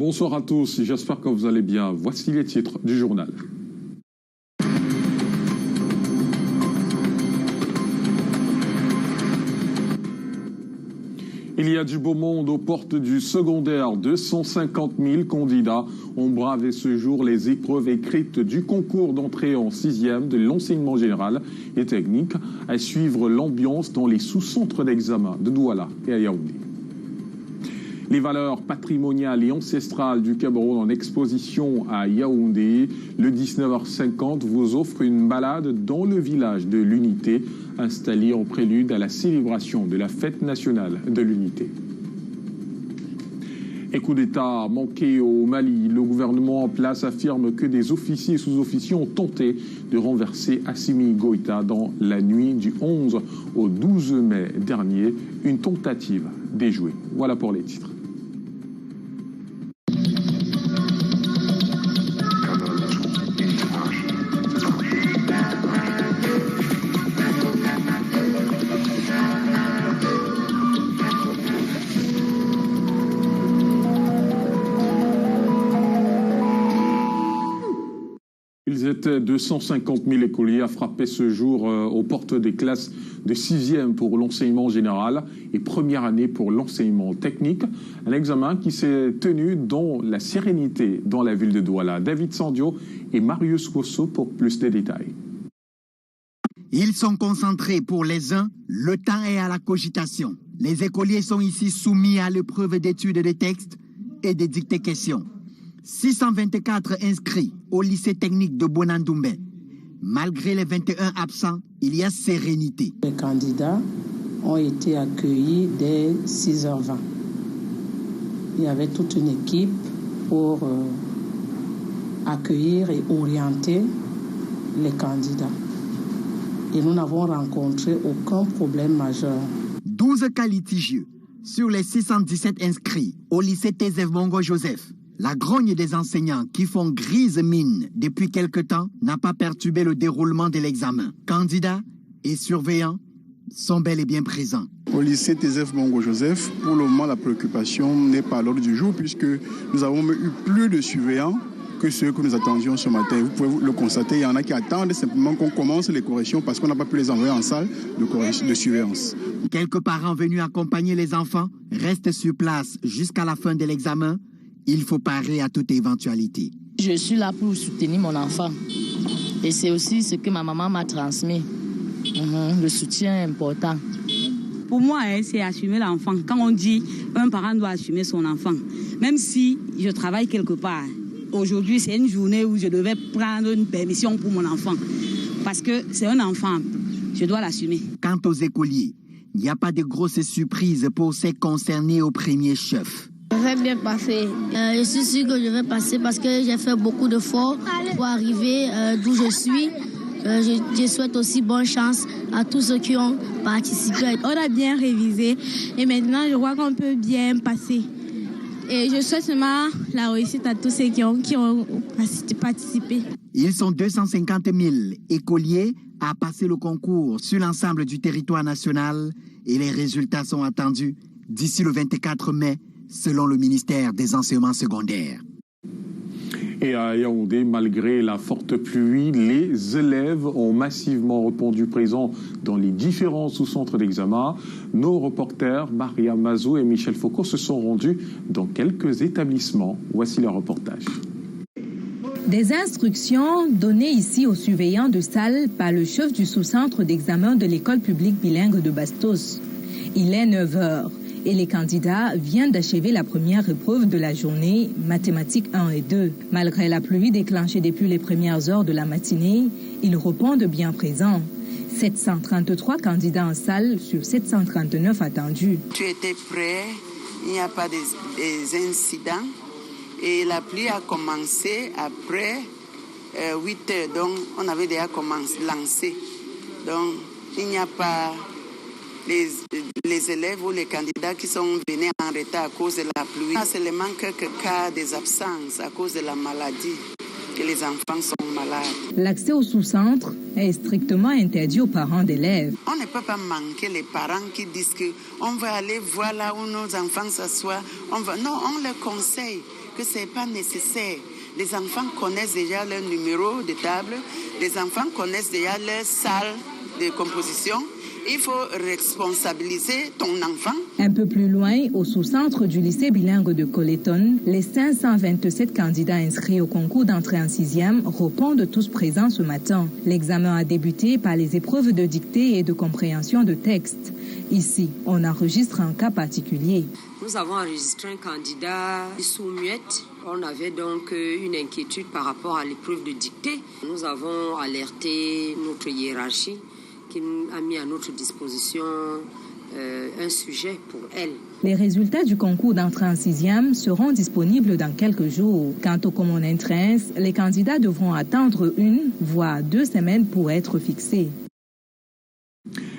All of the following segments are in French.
Bonsoir à tous, j'espère que vous allez bien. Voici les titres du journal. Il y a du beau monde aux portes du secondaire. 250 000 candidats ont bravé ce jour les épreuves écrites du concours d'entrée en 6e de l'enseignement général et technique, à suivre l'ambiance dans les sous-centres d'examen de Douala et à Yaoundé. Les valeurs patrimoniales et ancestrales du Cameroun en exposition à Yaoundé. Le 19h50 vous offre une balade dans le village de l'Unité, installé en prélude à la célébration de la fête nationale de l'Unité. Et coup d'État manqué au Mali, le gouvernement en place affirme que des officiers et sous-officiers ont tenté de renverser Assimi Goïta dans la nuit du 11 au 12 mai dernier. Une tentative déjouée. Voilà pour les titres. Ils étaient 250 000 écoliers à frapper ce jour aux portes des classes de 6e pour l'enseignement général et première année pour l'enseignement technique. Un examen qui s'est tenu dans la sérénité dans la ville de Douala. David Sandio et Marius Kosso pour plus de détails. Ils sont concentrés pour les uns, le temps est à la cogitation. Les écoliers sont ici soumis à l'épreuve d'études des textes et des dictées questions. 624 inscrits au lycée technique de Bonandoumbe. Malgré les 21 absents, il y a sérénité. Les candidats ont été accueillis dès 6h20. Il y avait toute une équipe pour accueillir et orienter les candidats. Et nous n'avons rencontré aucun problème majeur. 12 cas litigieux sur les 617 inscrits au lycée Thésève Mongo Joseph. La grogne des enseignants qui font grise mine depuis quelque temps n'a pas perturbé le déroulement de l'examen. Candidats et surveillants sont bel et bien présents. Au lycée Thésève Mongo Joseph, pour le moment, la préoccupation n'est pas à l'ordre du jour puisque nous avons eu plus de surveillants que ceux que nous attendions ce matin. Vous pouvez le constater, il y en a qui attendent simplement qu'on commence les corrections parce qu'on n'a pas pu les envoyer en salle de surveillance. Quelques parents venus accompagner les enfants restent sur place jusqu'à la fin de l'examen. Il faut parer à toute éventualité. Je suis là pour soutenir mon enfant. Et c'est aussi ce que ma maman m'a transmis. Le soutien est important. Pour moi, c'est assumer l'enfant. Quand on dit un parent doit assumer son enfant, même si je travaille quelque part, aujourd'hui c'est une journée où je devais prendre une permission pour mon enfant. Parce que c'est un enfant, je dois l'assumer. Quant aux écoliers, il n'y a pas de grosses surprises pour ces concernés au premier chef. Je vais bien passer. Je suis sûre que je vais passer parce que j'ai fait beaucoup d'efforts pour arriver d'où je suis. Je souhaite aussi bonne chance à tous ceux qui ont participé. On a bien révisé et maintenant je crois qu'on peut bien passer. Et je souhaite seulement la réussite à tous ceux qui ont participé. Ils sont 250 000 écoliers à passer le concours sur l'ensemble du territoire national et les résultats sont attendus d'ici le 24 mai selon le ministère des Enseignements secondaires. Et à Yaoundé, malgré la forte pluie, les élèves ont massivement répondu présents dans les différents sous-centres d'examen. Nos reporters, Maria Mazou et Michel Foucault, se sont rendus dans quelques établissements. Voici leur reportage. Des instructions données ici aux surveillants de salle par le chef du sous-centre d'examen de l'école publique bilingue de Bastos. Il est 9h. Et les candidats viennent d'achever la première épreuve de la journée, mathématiques 1 et 2. Malgré la pluie déclenchée depuis les premières heures de la matinée, ils répondent bien présents. 733 candidats en salle sur 739 attendus. Tu étais prêt, il n'y a pas des incidents. Et la pluie a commencé après 8 heures, donc on avait déjà lancé. Donc il n'y a pas les élèves ou les candidats qui sont venus en retard à cause de la pluie. Seulement quelques cas des absences à cause de la maladie. que les enfants sont malades. L'accès au sous-centre est strictement interdit aux parents d'élèves. On ne peut pas manquer les parents qui disent qu'on va aller voir là où nos enfants s'assoient. Non, on leur conseille que ce n'est pas nécessaire. Les enfants connaissent déjà leur numéro de table, les enfants connaissent déjà leur salle de composition. Il faut responsabiliser ton enfant. Un peu plus loin, au sous-centre du lycée bilingue de Coleton, les 527 candidats inscrits au concours d'entrée en 6e répondent tous présents ce matin. L'examen a débuté par les épreuves de dictée et de compréhension de texte. Ici, on enregistre un cas particulier. Nous avons enregistré un candidat sourd-muette. On avait donc une inquiétude par rapport à l'épreuve de dictée. Nous avons alerté notre hiérarchie qui a mis à notre disposition un sujet pour elle. Les résultats du concours d'entrée en 6e seront disponibles dans quelques jours. Quant au Common Entrance, les candidats devront attendre 1 voire 2 semaines pour être fixés.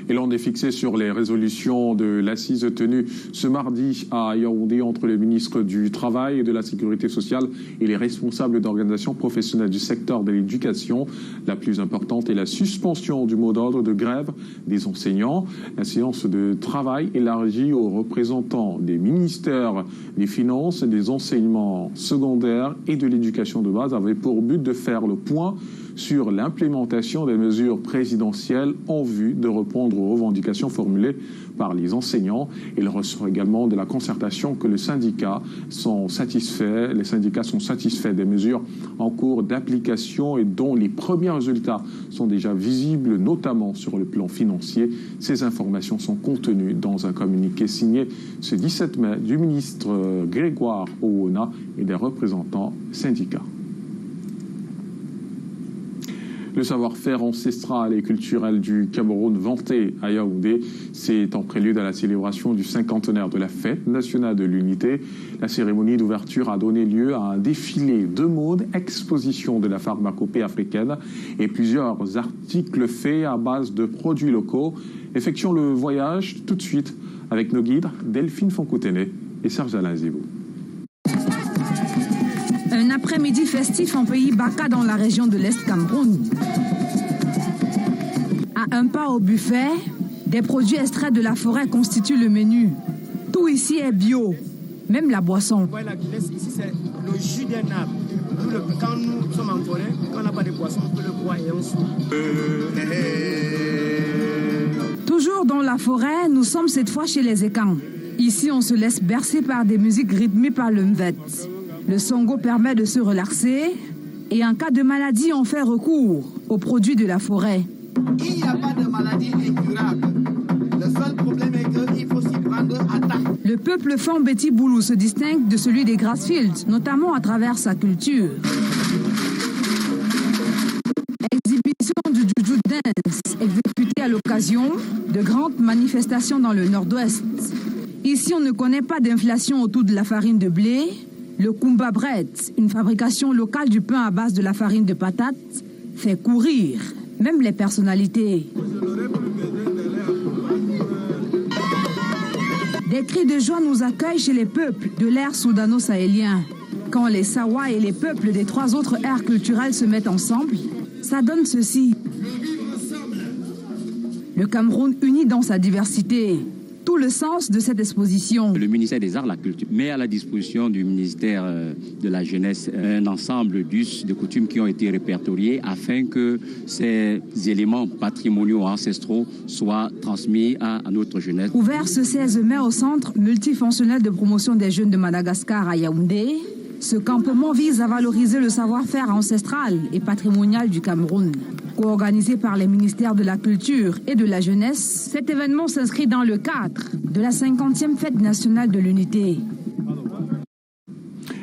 Et l'on est fixé sur les résolutions de l'assise tenue ce mardi à Yaoundé entre le ministre du Travail et de la Sécurité sociale et les responsables d'organisations professionnelles du secteur de l'éducation. La plus importante est la suspension du mot d'ordre de grève des enseignants. La séance de travail élargie aux représentants des ministères des Finances, des enseignements secondaires et de l'éducation de base avait pour but de faire le point sur l'implémentation des mesures présidentielles en vue de répondre aux revendications formulées par les enseignants. Il ressort également de la concertation que les syndicats sont satisfaits des mesures en cours d'application et dont les premiers résultats sont déjà visibles, notamment sur le plan financier. Ces informations sont contenues dans un communiqué signé ce 17 mai du ministre Grégoire Ouona et des représentants syndicats. Le savoir-faire ancestral et culturel du Cameroun vanté à Yaoundé, c'est en prélude à la célébration du 50e de la Fête nationale de l'Unité. La cérémonie d'ouverture a donné lieu à un défilé de mode, exposition de la pharmacopée africaine et plusieurs articles faits à base de produits locaux. Effectuons le voyage tout de suite avec nos guides Delphine Foncoutene et Serge Alain Zibou. Un après-midi festif en pays Baka dans la région de l'Est Cameroun. À un pas au buffet, des produits extraits de la forêt constituent le menu. Tout ici est bio, même la boisson. Ici, c'est le jus d'un arbre. Quand nous sommes en forêt, quand on n'a pas de boisson, on peut le boire et on souffle. Toujours dans la forêt, nous sommes cette fois chez les Ekans. Ici, on se laisse bercer par des musiques rythmées par le mvet. Le songo permet de se relaxer et en cas de maladie, on fait recours aux produits de la forêt. Il n'y a pas de maladie incurable. Le seul problème est qu'il faut s'y prendre à temps. Le peuple Fambeti Boulou se distingue de celui des Grassfields, notamment à travers sa culture. Exhibition du Juju Dance exécutée à l'occasion de grandes manifestations dans le nord-ouest. Ici, on ne connaît pas d'inflation autour de la farine de blé. Le Kumba Bread, une fabrication locale du pain à base de la farine de patate, fait courir même les personnalités. Des cris de joie nous accueillent chez les peuples de l'ère soudano-sahélien. Quand les Sawa et les peuples des 3 autres aires culturelles se mettent ensemble, ça donne ceci. Le Cameroun uni dans sa diversité. Tout le sens de cette exposition. Le ministère des Arts, la Culture met à la disposition du ministère de la Jeunesse un ensemble d'us, de coutumes qui ont été répertoriés afin que ces éléments patrimoniaux ancestraux soient transmis à notre jeunesse. Ouvert ce 16 mai au Centre multifonctionnel de promotion des jeunes de Madagascar à Yaoundé, ce campement vise à valoriser le savoir-faire ancestral et patrimonial du Cameroun. Co-organisé par les ministères de la Culture et de la Jeunesse, cet événement s'inscrit dans le cadre de la 50e Fête nationale de l'Unité.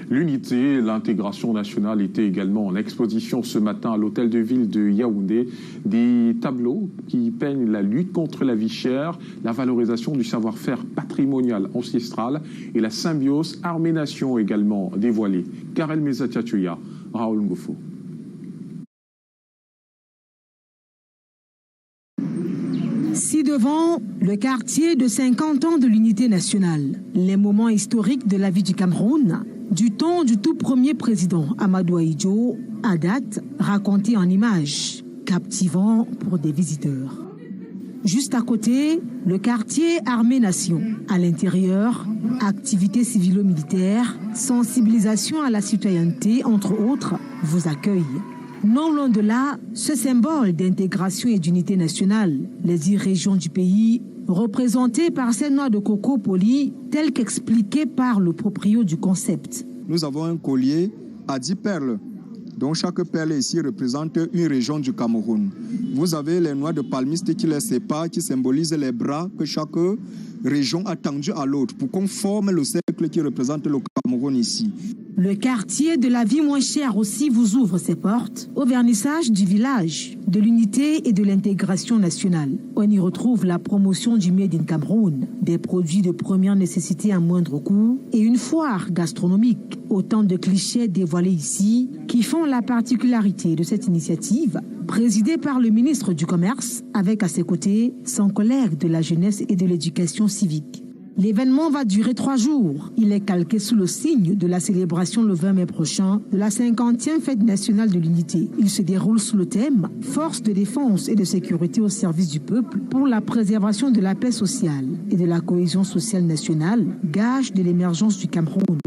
L'unité, l'intégration nationale était également en exposition ce matin à l'hôtel de ville de Yaoundé. Des tableaux qui peignent la lutte contre la vie chère, la valorisation du savoir-faire patrimonial ancestral et la symbiose armée-nation également dévoilés. Karel Mezatiatuya, Raoul Ngofo. Ci-devant, le quartier de 50 ans de l'unité nationale, les moments historiques de la vie du Cameroun, Du temps du tout premier président Amadou Ahidjo, à date, raconté en images, captivant pour des visiteurs. Juste à côté, le quartier Armée-Nation. À l'intérieur, activités civilo-militaires, sensibilisation à la citoyenneté, entre autres, vous accueillent. Non loin de là, ce symbole d'intégration et d'unité nationale, les 10 régions du pays, représentées par ces noix de coco polies, telles qu'expliquées par le proprio du concept. Nous avons un collier à 10 perles, dont chaque perle ici représente une région du Cameroun. Vous avez les noix de palmiste qui les séparent, qui symbolisent les bras que chaque région a tendu à l'autre pour qu'on forme le cercle qui représente le Cameroun ici. Le quartier de la vie moins chère aussi vous ouvre ses portes au vernissage du village, de l'unité et de l'intégration nationale. On y retrouve la promotion du Made in Cameroun, des produits de première nécessité à moindre coût et une foire gastronomique. Autant de clichés dévoilés ici qui font la particularité de cette initiative, présidée par le ministre du Commerce, avec à ses côtés son collègue de la jeunesse et de l'éducation civique. L'événement va durer 3 jours. Il est calqué sous le signe de la célébration le 20 mai prochain de la 50e fête nationale de l'unité. Il se déroule sous le thème « Force de défense et de sécurité au service du peuple pour la préservation de la paix sociale et de la cohésion sociale nationale, gage de l'émergence du Cameroun ».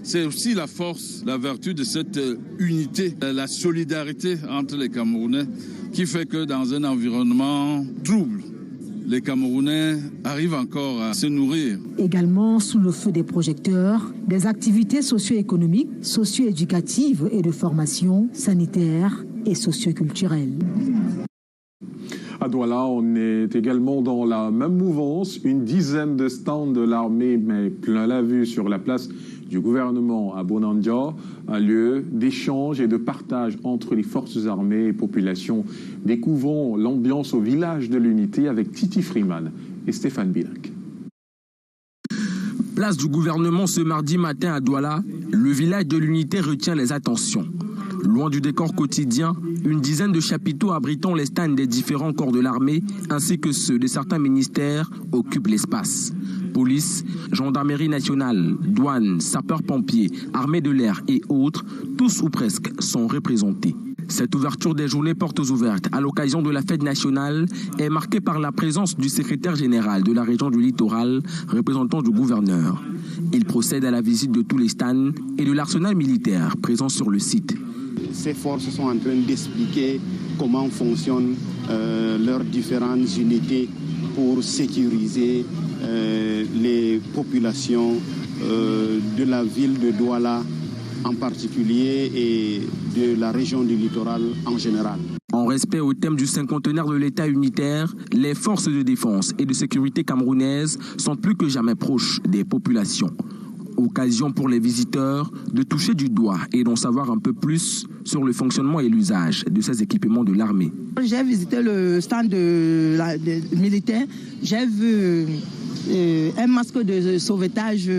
C'est aussi la force, la vertu de cette unité, la solidarité entre les Camerounais qui fait que dans un environnement trouble, les Camerounais arrivent encore à se nourrir. Également sous le feu des projecteurs, des activités socio-économiques, socio-éducatives et de formation sanitaire et socio-culturelle. À Douala, on est également dans la même mouvance. Une dizaine de stands de l'armée, mais plein la vue sur la place du gouvernement à Bonandia, un lieu d'échange et de partage entre les forces armées et populations. Découvrons l'ambiance au village de l'unité avec Titi Freeman et Stéphane Bilac. Place du gouvernement ce mardi matin à Douala, le village de l'unité retient les attentions. Loin du décor quotidien, une dizaine de chapiteaux abritant les stands des différents corps de l'armée ainsi que ceux de certains ministères occupent l'espace. Police, gendarmerie nationale, douane, sapeurs-pompiers, armée de l'air et autres, tous ou presque sont représentés. Cette ouverture des journées portes ouvertes à l'occasion de la fête nationale est marquée par la présence du secrétaire général de la région du littoral, représentant du gouverneur. Il procède à la visite de tous les stands et de l'arsenal militaire présent sur le site. Ces forces sont en train d'expliquer comment fonctionnent leurs différentes unités pour sécuriser les populations de la ville de Douala en particulier et de la région du littoral en général. En respect au thème du cinquantenaire de l'État unitaire, les forces de défense et de sécurité camerounaises sont plus que jamais proches des populations. Occasion pour les visiteurs de toucher du doigt et d'en savoir un peu plus sur le fonctionnement et l'usage de ces équipements de l'armée. J'ai visité le stand militaire, j'ai vu un masque de sauvetage,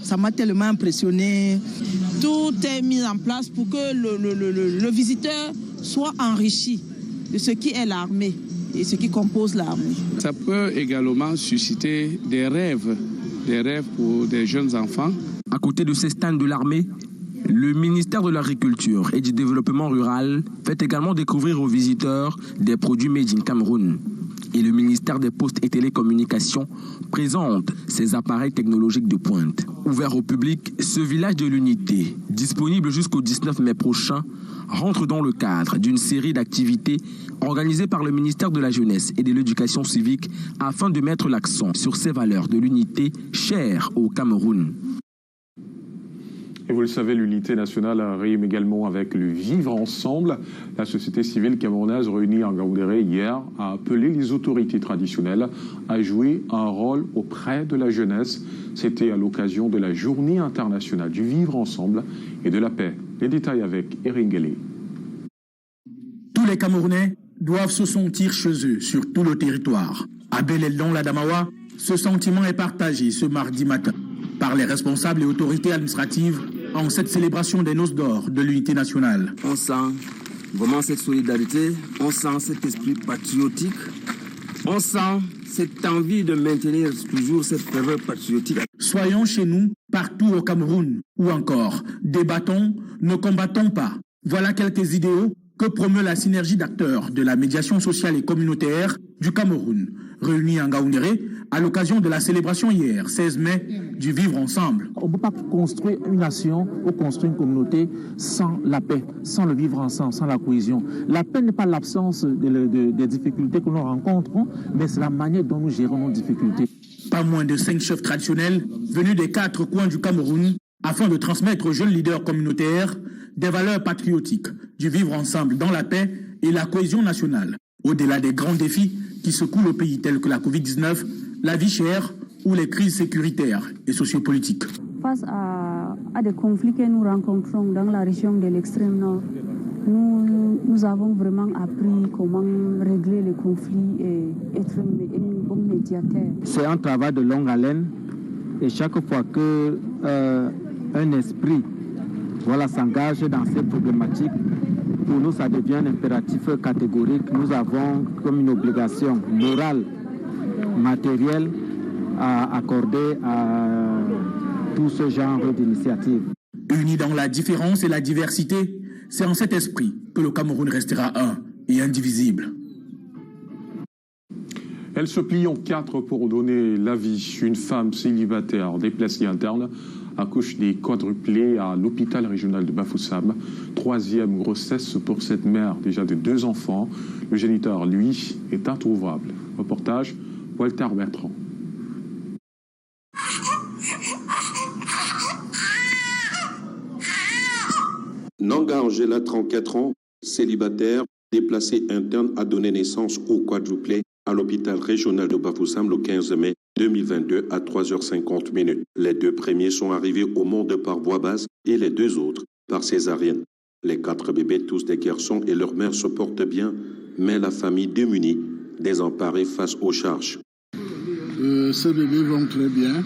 ça m'a tellement impressionné. Tout est mis en place pour que le visiteur soit enrichi de ce qui est l'armée et ce qui compose l'armée. Ça peut également susciter des rêves pour des jeunes enfants. À côté de ces stands de l'armée, le ministère de l'Agriculture et du Développement rural fait également découvrir aux visiteurs des produits made in Cameroun. Et le ministère des Postes et Télécommunications présente ses appareils technologiques de pointe. Ouvert au public, ce village de l'unité, disponible jusqu'au 19 mai prochain, rentre dans le cadre d'une série d'activités organisées par le ministère de la Jeunesse et de l'Éducation civique afin de mettre l'accent sur ces valeurs de l'unité chères au Cameroun. Et vous le savez, l'unité nationale rime également avec le vivre ensemble. La société civile camerounaise réunie en Gaoundéré hier a appelé les autorités traditionnelles à jouer un rôle auprès de la jeunesse. C'était à l'occasion de la journée internationale du vivre ensemble et de la paix. Les détails avec Eric Guélé. Tous les Camerounais doivent se sentir chez eux sur tout le territoire. À Bel-El-Don-la-Damawa, ce sentiment est partagé ce mardi matin par les responsables et autorités administratives en cette célébration des noces d'or de l'unité nationale. On sent vraiment cette solidarité, on sent cet esprit patriotique, on sent cette envie de maintenir toujours cette ferveur patriotique. Soyons chez nous, partout au Cameroun, ou encore, débattons, ne combattons pas. Voilà quelques idéaux que promeut la synergie d'acteurs de la médiation sociale et communautaire du Cameroun, réunis en Ngaoundéré à l'occasion de la célébration hier, 16 mai, du Vivre Ensemble. On ne peut pas construire une nation ou construire une communauté sans la paix, sans le vivre ensemble, sans la cohésion. La paix n'est pas l'absence des difficultés que nous rencontrons, mais c'est la manière dont nous gérons nos difficultés. Pas moins de 5 chefs traditionnels venus des 4 coins du Cameroun afin de transmettre aux jeunes leaders communautaires des valeurs patriotiques, du vivre ensemble dans la paix et la cohésion nationale. Au-delà des grands défis qui secouent le pays tels que la Covid-19, la vie chère ou les crises sécuritaires et sociopolitiques. Face à des conflits que nous rencontrons dans la région de l'extrême nord, nous avons vraiment appris comment régler les conflits et être un bon médiateur. C'est un travail de longue haleine et chaque fois qu'un esprit s'engage dans ces problématiques, pour nous ça devient un impératif catégorique. Nous avons comme une obligation morale, matérielle à accorder à tout ce genre d'initiatives. Unis dans la différence et la diversité, c'est en cet esprit que le Cameroun restera un et indivisible. Elle se plie en 4 pour donner la vie. Une femme célibataire déplacée interne accouche des quadruplés à l'hôpital régional de Bafoussam. 3e grossesse pour cette mère déjà de 2 enfants. Le géniteur, lui, est introuvable. Reportage, Walter Bertrand. Nanga Angela, 34 ans, célibataire, déplacée interne, a donné naissance au quadruplé à l'hôpital régional de Bafoussam le 15 mai 2022 à 3h50. Les 2 premiers sont arrivés au monde par voie basse et les 2 autres par césarienne. Les 4 bébés, tous des garçons, et leur mère se portent bien, mais la famille démunie, désemparée face aux charges. Ces bébés vont très bien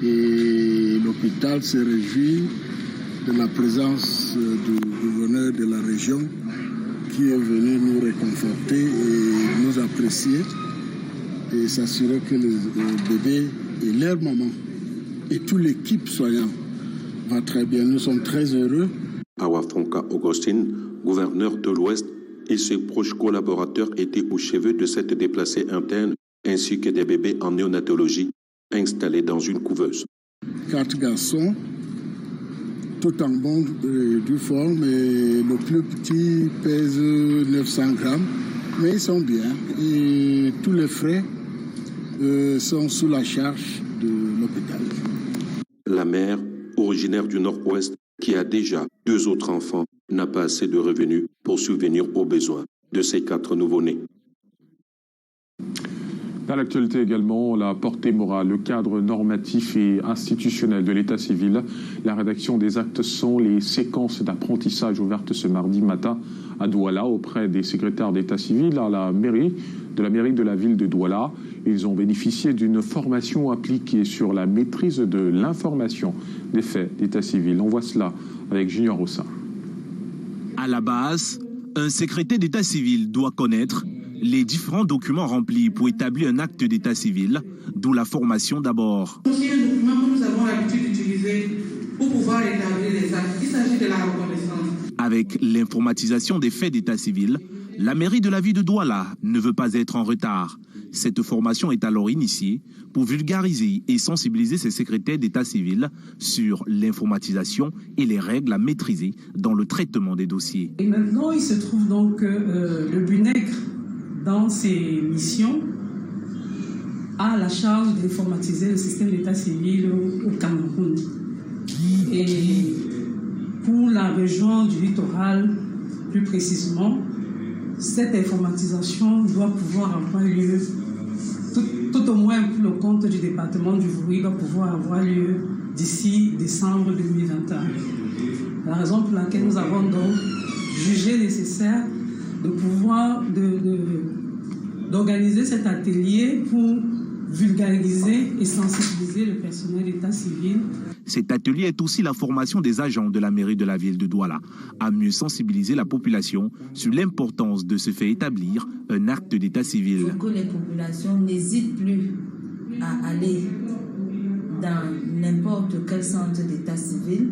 et l'hôpital se réjouit de la présence du gouverneur de la région qui est venu nous réconforter et nous apprécier et s'assurer que le bébé et leur maman et toute l'équipe soignante va très bien. Nous sommes très heureux. Awafonka Augustine, gouverneur de l'Ouest, et ses proches collaborateurs étaient aux cheveux de cette déplacée interne ainsi que des bébés en néonatologie installés dans une couveuse. 4 garçons, tout en bonne due forme, et le plus petit pèse 900 grammes, mais ils sont bien et tous les frais sont sous la charge de l'hôpital. La mère, originaire du Nord-Ouest, qui a déjà 2 autres enfants, n'a pas assez de revenus pour subvenir aux besoins de ses 4 nouveau-nés. Dans l'actualité également, la portée morale, le cadre normatif et institutionnel de l'état civil. La rédaction des actes sont les séquences d'apprentissage ouvertes ce mardi matin à Douala auprès des secrétaires d'état civil à la mairie de la ville de Douala. Ils ont bénéficié d'une formation appliquée sur la maîtrise de l'information des faits d'état civil. On voit cela avec Junior Rossa. À la base, un secrétaire d'état civil doit connaître les différents documents remplis pour établir un acte d'état civil, d'où la formation d'abord. C'est un document que nous avons l'habitude d'utiliser pour pouvoir établir les actes. Il s'agit de la reconnaissance. Avec l'informatisation des faits d'état civil, la mairie de la ville de Douala ne veut pas être en retard. Cette formation est alors initiée pour vulgariser et sensibiliser ses secrétaires d'état civil sur l'informatisation et les règles à maîtriser dans le traitement des dossiers. Et maintenant, il se trouve donc le BUNECR, dans ses missions, a la charge d'informatiser le système d'état civil au Cameroun. Et pour la région du littoral, plus précisément, cette informatisation doit pouvoir avoir lieu, tout au moins pour le compte du département du Vouri, doit pouvoir avoir lieu d'ici décembre 2021. La raison pour laquelle nous avons donc jugé nécessaire de pouvoir d'organiser cet atelier pour vulgariser et sensibiliser le personnel d'état civil. Cet atelier est aussi la formation des agents de la mairie de la ville de Douala à mieux sensibiliser la population sur l'importance de se faire établir un acte d'état civil. Il faut que les populations n'hésitent plus à aller dans n'importe quel centre d'état civil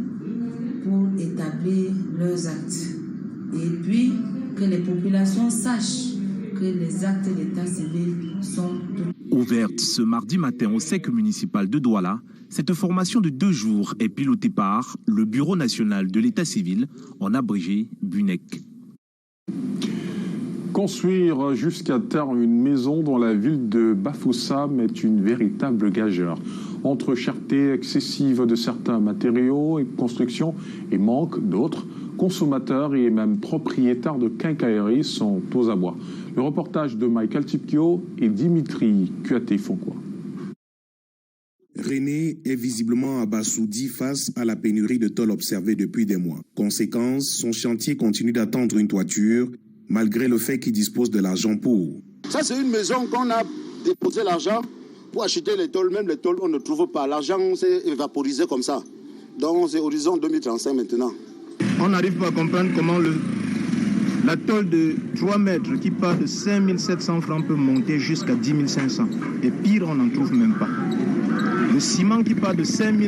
pour établir leurs actes. Et puis que les populations sachent que les actes d'état civil sont Ouverte ce mardi matin au SEC municipal de Douala, cette formation de 2 jours est pilotée par le Bureau national de l'état civil, en abrégé BUNEC. Construire jusqu'à terme une maison dans la ville de Bafoussam est une véritable gageure. Entre cherté excessive de certains matériaux et construction et manque d'autres, consommateurs et même propriétaires de quincailleries sont aux abois. Le reportage de Michael Tipkio et Dimitri Kuaté-Fonkois. René est visiblement abasourdi face à la pénurie de tôle observée depuis des mois. Conséquence, son chantier continue d'attendre une toiture, malgré le fait qu'il dispose de l'argent pour. Ça, c'est une maison qu'on a déposé l'argent pour acheter les tôles. Même les tôles, on ne trouve pas. L'argent s'est évaporisé comme ça. Donc, c'est horizon 2035 maintenant. On n'arrive pas à comprendre comment la tôle de 3 mètres qui part de 5 700 francs peut monter jusqu'à 10 500. Et pire, on n'en trouve même pas. Le ciment qui part de 5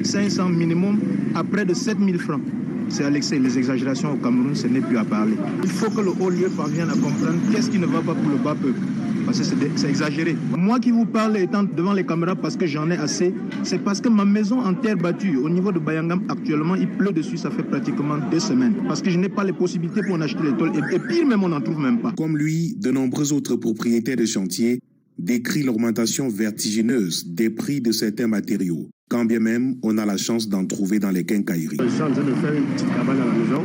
500 minimum à près de 7 000 francs. C'est à l'excès. Les exagérations au Cameroun, ce n'est plus à parler. Il faut que le haut lieu parvienne à comprendre qu'est-ce qui ne va pas pour le bas peuple. Parce que c'est exagéré. Moi qui vous parle étant devant les caméras parce que j'en ai assez, c'est parce que ma maison en terre battue, au niveau de Bayangam, actuellement, il pleut dessus, ça fait pratiquement 2 semaines. Parce que je n'ai pas les possibilités pour en acheter les tôles. Et pire même, on n'en trouve même pas. Comme lui, de nombreux autres propriétaires de chantiers décrivent l'augmentation vertigineuse des prix de certains matériaux. Quand bien même, on a la chance d'en trouver dans les quincailleries. Je suis en train de faire une petite cabane à la maison.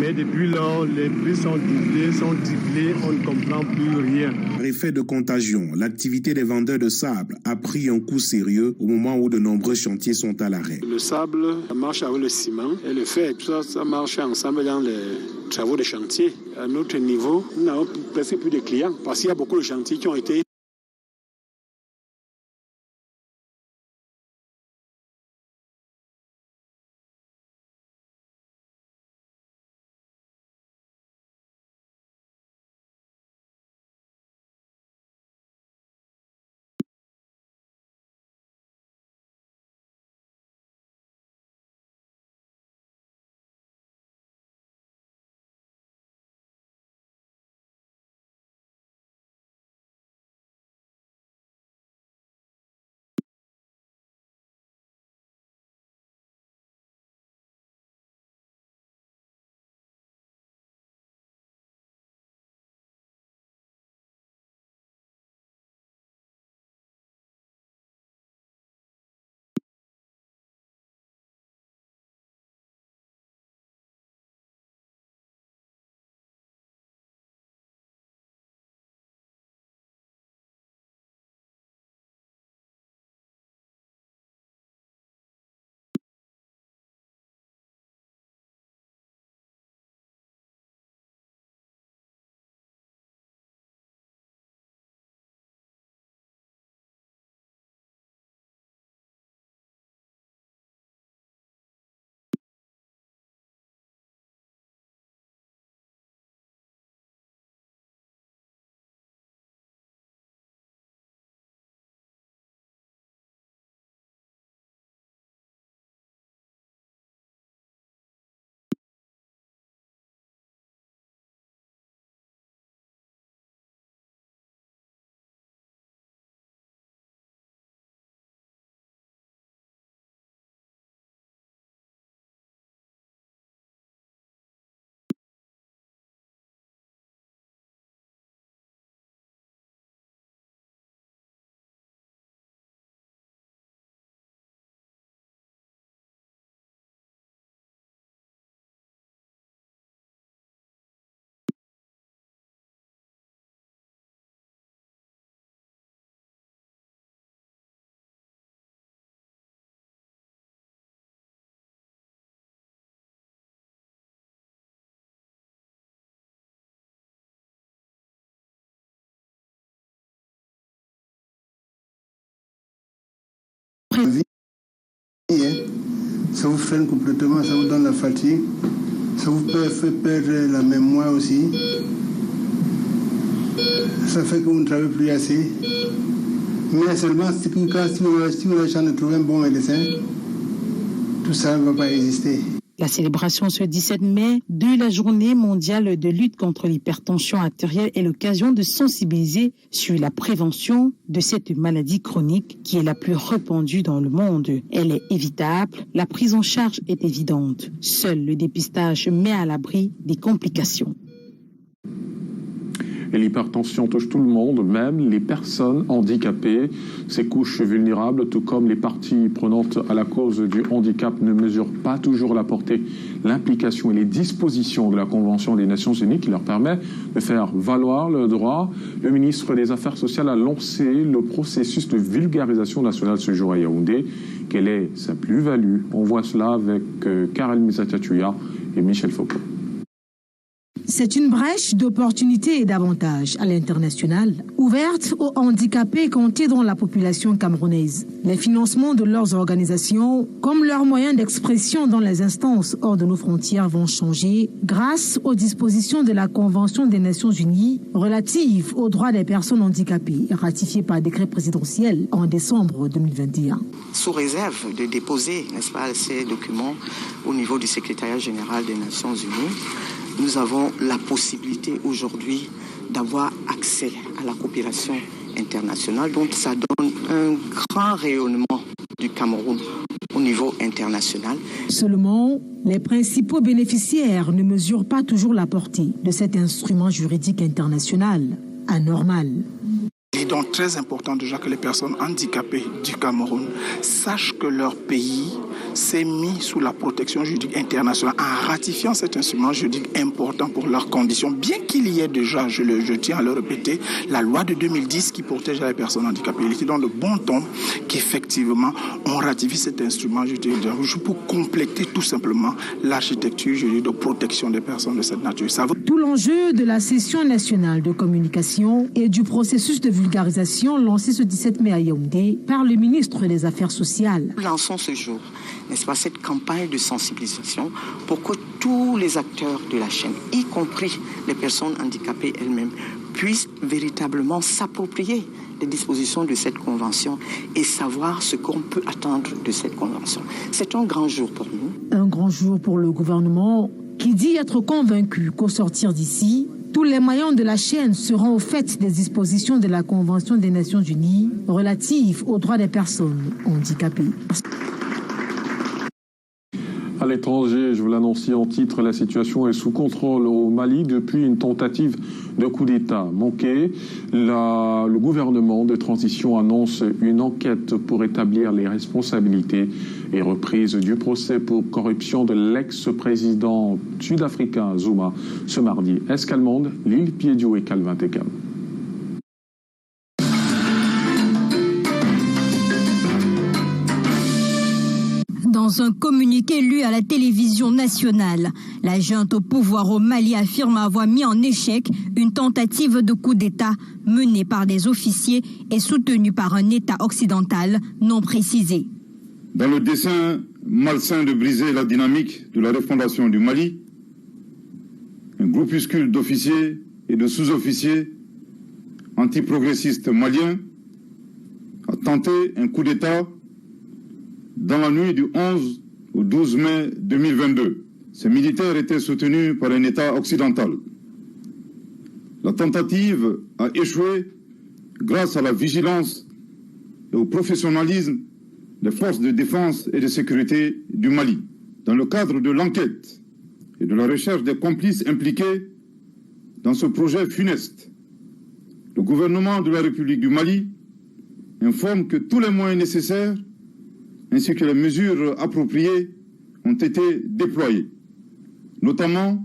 Mais depuis lors, les prix sont doublés, sont triplés, on ne comprend plus rien. Par effet de contagion, l'activité des vendeurs de sable a pris un coup sérieux au moment où de nombreux chantiers sont à l'arrêt. Le sable, ça marche avec le ciment et le fer, tout ça, ça marche ensemble dans les travaux de chantier. À notre niveau, nous n'avons presque plus de clients parce qu'il y a beaucoup de chantiers qui ont été Ça vous freine complètement, ça vous donne la fatigue, ça vous fait perdre la mémoire aussi. Ça fait que vous ne travaillez plus assez. Mais seulement si vous avez chance de trouver un bon médecin, tout ça ne va pas exister. La célébration ce 17 mai de la journée mondiale de lutte contre l'hypertension artérielle est l'occasion de sensibiliser sur la prévention de cette maladie chronique qui est la plus répandue dans le monde. Elle est évitable, la prise en charge est évidente. Seul le dépistage met à l'abri des complications. Et l'hypertension touche tout le monde, même les personnes handicapées. Ces couches vulnérables, tout comme les parties prenantes à la cause du handicap, ne mesurent pas toujours la portée, l'implication et les dispositions de la Convention des Nations Unies qui leur permet de faire valoir le droit. Le ministre des Affaires sociales a lancé le processus de vulgarisation nationale ce jour à Yaoundé. Quelle est sa plus-value? On voit cela avec Karel Misatiatuya et Michel Foucault. C'est une brèche d'opportunités et d'avantages à l'international, ouverte aux handicapés comptés dans la population camerounaise. Les financements de leurs organisations, comme leurs moyens d'expression dans les instances hors de nos frontières, vont changer grâce aux dispositions de la Convention des Nations Unies relative aux droits des personnes handicapées, ratifiée par décret présidentiel en décembre 2021. Sous réserve de déposer, n'est-ce pas, ces documents au niveau du secrétariat général des Nations Unies, nous avons la possibilité aujourd'hui d'avoir accès à la coopération internationale. Donc ça donne un grand rayonnement du Cameroun au niveau international. Seulement, les principaux bénéficiaires ne mesurent pas toujours la portée de cet instrument juridique international anormal. Il est donc très important déjà que les personnes handicapées du Cameroun sachent que leur pays s'est mis sous la protection juridique internationale en ratifiant cet instrument juridique important pour leurs conditions, bien qu'il y ait déjà, je tiens à le répéter, la loi de 2010 qui protège les personnes handicapées. Il était dans le bon temps qu'effectivement on ratifie cet instrument juridique pour compléter tout simplement l'architecture juridique de protection des personnes de cette nature. Tout l'enjeu de la session nationale de communication et du processus de vulgarisation lancé ce 17 mai à Yaoundé par le ministre des Affaires sociales. Nous lançons ce jour, n'est-ce pas, cette campagne de sensibilisation pour que tous les acteurs de la chaîne, y compris les personnes handicapées elles-mêmes, puissent véritablement s'approprier les dispositions de cette convention et savoir ce qu'on peut attendre de cette convention. C'est un grand jour pour nous. Un grand jour pour le gouvernement qui dit être convaincu qu'au sortir d'ici, tous les maillons de la chaîne seront au fait des dispositions de la Convention des Nations Unies relative aux droits des personnes handicapées. À l'étranger, je vous l'annonce en titre, la situation est sous contrôle au Mali depuis une tentative de coup d'État manqué. Le gouvernement de transition annonce une enquête pour établir les responsabilités et reprise du procès pour corruption de l'ex-président sud-africain Zuma ce mardi. Escalmonde, Lille Piédio et Calvin Tekam. Dans un communiqué lu à la télévision nationale, la junte au pouvoir au Mali affirme avoir mis en échec une tentative de coup d'État menée par des officiers et soutenue par un État occidental non précisé. Dans le dessein malsain de briser la dynamique de la refondation du Mali, un groupuscule d'officiers et de sous-officiers antiprogressistes maliens a tenté un coup d'État dans la nuit du 11 au 12 mai 2022. Ces militaires étaient soutenus par un État occidental. La tentative a échoué grâce à la vigilance et au professionnalisme des forces de défense et de sécurité du Mali. Dans le cadre de l'enquête et de la recherche des complices impliqués dans ce projet funeste, le gouvernement de la République du Mali informe que tous les moyens nécessaires ainsi que les mesures appropriées ont été déployées, notamment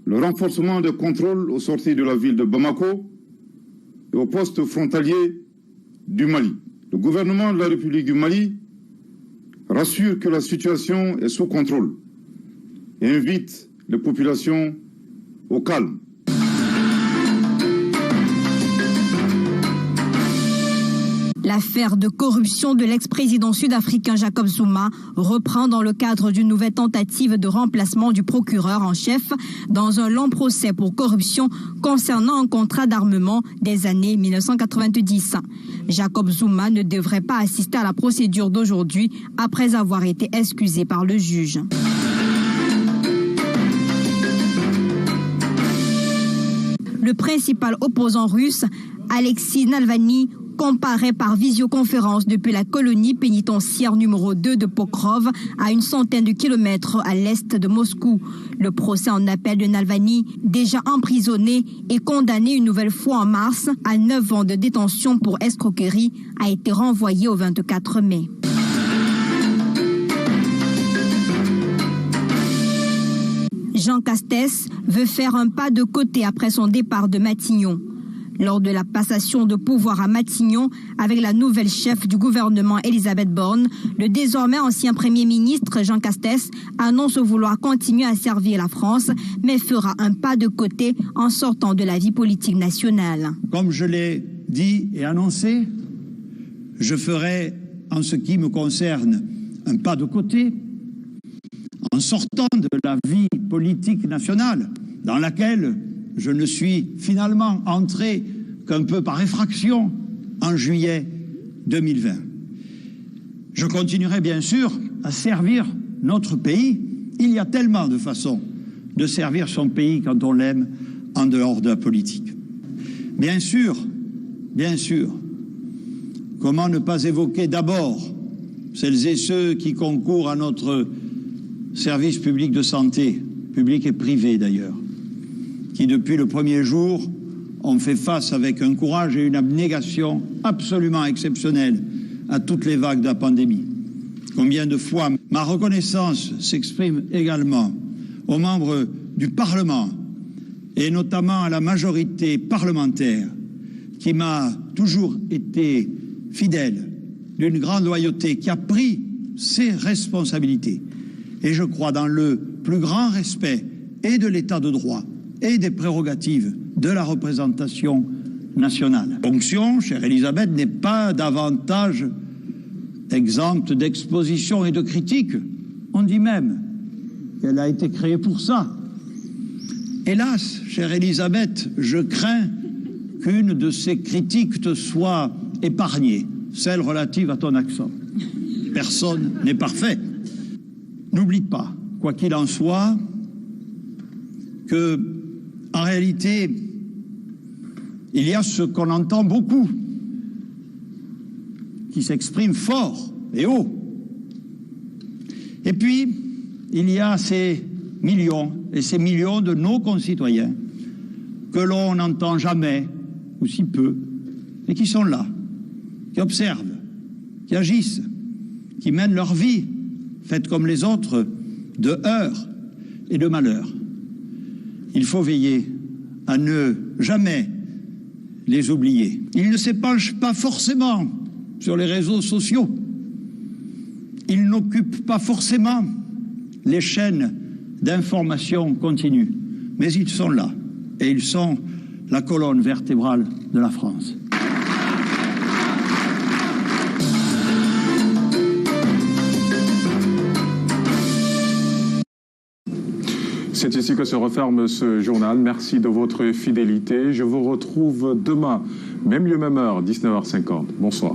le renforcement des contrôles aux sorties de la ville de Bamako et aux postes frontaliers du Mali. Le gouvernement de la République du Mali rassure que la situation est sous contrôle et invite les populations au calme. L'affaire de corruption de l'ex-président sud-africain Jacob Zuma reprend dans le cadre d'une nouvelle tentative de remplacement du procureur en chef dans un long procès pour corruption concernant un contrat d'armement des années 1990. Jacob Zuma ne devrait pas assister à la procédure d'aujourd'hui après avoir été excusé par le juge. Le principal opposant russe, Alexei Navalny, comparaît par visioconférence depuis la colonie pénitentiaire numéro 2 de Pokrov à une centaine de kilomètres à l'est de Moscou. Le procès en appel de Navalny, déjà emprisonné et condamné une nouvelle fois en mars à 9 ans de détention pour escroquerie, a été renvoyé au 24 mai. Jean Castex veut faire un pas de côté après son départ de Matignon. Lors de la passation de pouvoir à Matignon avec la nouvelle chef du gouvernement Elisabeth Borne, le désormais ancien Premier ministre Jean Castex annonce vouloir continuer à servir la France, mais fera un pas de côté en sortant de la vie politique nationale. Comme je l'ai dit et annoncé, je ferai, en ce qui me concerne, un pas de côté en sortant de la vie politique nationale, dans laquelle je ne suis finalement entré qu'un peu par effraction en juillet 2020. Je continuerai bien sûr à servir notre pays. Il y a tellement de façons de servir son pays quand on l'aime en dehors de la politique. Bien sûr, comment ne pas évoquer d'abord celles et ceux qui concourent à notre service public de santé, public et privé d'ailleurs, qui depuis le premier jour ont fait face avec un courage et une abnégation absolument exceptionnels à toutes les vagues de la pandémie. Combien de fois ma reconnaissance s'exprime également aux membres du Parlement et notamment à la majorité parlementaire qui m'a toujours été fidèle, d'une grande loyauté, qui a pris ses responsabilités. Et je crois dans le plus grand respect et de l'état de droit et des prérogatives de la représentation nationale. La fonction, chère Elisabeth, n'est pas davantage exempte d'exposition et de critiques. On dit même qu'elle a été créée pour ça. Hélas, chère Elisabeth, je crains qu'une de ces critiques te soit épargnée, celle relative à ton accent. Personne n'est parfait. N'oublie pas, quoi qu'il en soit, que, en réalité, il y a ce qu'on entend beaucoup, qui s'exprime fort et haut. Et puis, il y a ces millions et ces millions de nos concitoyens que l'on n'entend jamais, ou si peu, et qui sont là, qui observent, qui agissent, qui mènent leur vie, faite comme les autres, de heurts et de malheurs. Il faut veiller à ne jamais les oublier. Ils ne s'épanchent pas forcément sur les réseaux sociaux. Ils n'occupent pas forcément les chaînes d'information continue. Mais ils sont là et ils sont la colonne vertébrale de la France. C'est ici que se referme ce journal. Merci de votre fidélité. Je vous retrouve demain, même lieu, même heure, 19h50. Bonsoir.